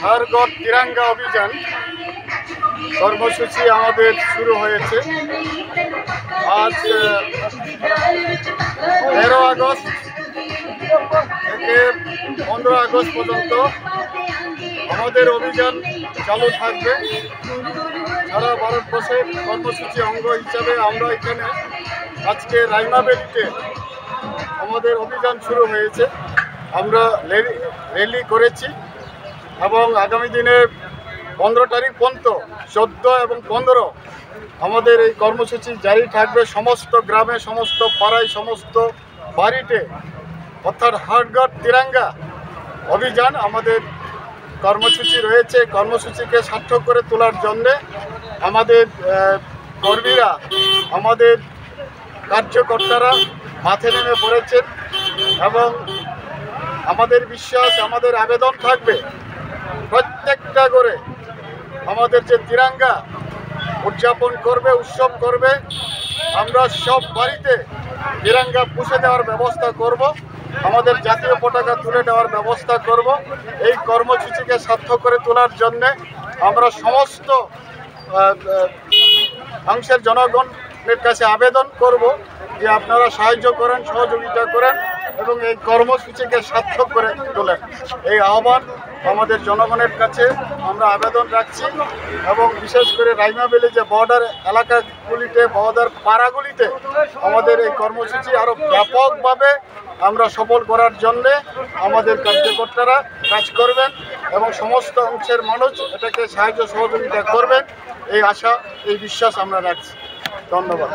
हर घर तिरंगा अभियान কর্মসূচি আমাদের শুরু হয়েছে। আজ 13 আগস্ট থেকে 15 আগস্ট পর্যন্ত আমাদের অভিযান চালু থাকবে। সারা ভারতবর্ষের কর্মসূচি অঙ্গ হিসাবে আমরা এখানে আজকে রাইমাবেলিতে আমাদের অভিযান শুরু হয়েছে। আমরা র্যালি করেছি এবং আগামী দিনে 15 তারিখ পর্যন্ত 14 এবং 15 আমাদের এই কর্মসূচি জারি থাকবে। সমস্ত গ্রামে, সমস্ত পাড়ায়, সমস্ত বাড়িতে, অর্থাৎ হর ঘর তিরঙ্গা অভিযান আমাদের কর্মসূচি রয়েছে। কর্মসূচিকে সার্থক করে তোলার জন্যে আমাদের কর্মীরা, আমাদের কার্যকর্তারা মাঠে নেমে পড়েছেন এবং আমাদের বিশ্বাস, আমাদের আবেদন থাকবে প্রত্যেকটা করে আমাদের যে তিরঙ্গা উদযাপন করবে, উৎসব করবে, আমরা সব বাড়িতে তিরঙ্গা পুষে দেওয়ার ব্যবস্থা করব, আমাদের জাতীয় পতাকা তুলে দেওয়ার ব্যবস্থা করব। এই কর্মসূচিকে সার্থক করে তোলার জন্যে আমরা সমস্ত অংশের জনগণের কাছে আবেদন করব যে আপনারা সাহায্য করেন, সহযোগিতা করেন এবং এই কর্মসূচিকে সার্থক করে তোলেন। এই আহ্বান আমাদের জনগণের কাছে আমরা আবেদন রাখছি এবং বিশেষ করে রাইমাবেলি যে বর্ডার এলাকাগুলিতে, বর্ডার পাড়াগুলিতে আমাদের এই কর্মসূচি আরও ব্যাপকভাবে আমরা সফল করার জন্যে আমাদের কার্যকর্তারা কাজ করবেন এবং সমস্ত অংশের মানুষ এটাকে সাহায্য সহযোগিতা করবেন। এই আশা, এই বিশ্বাস আমরা রাখছি। ধন্যবাদ।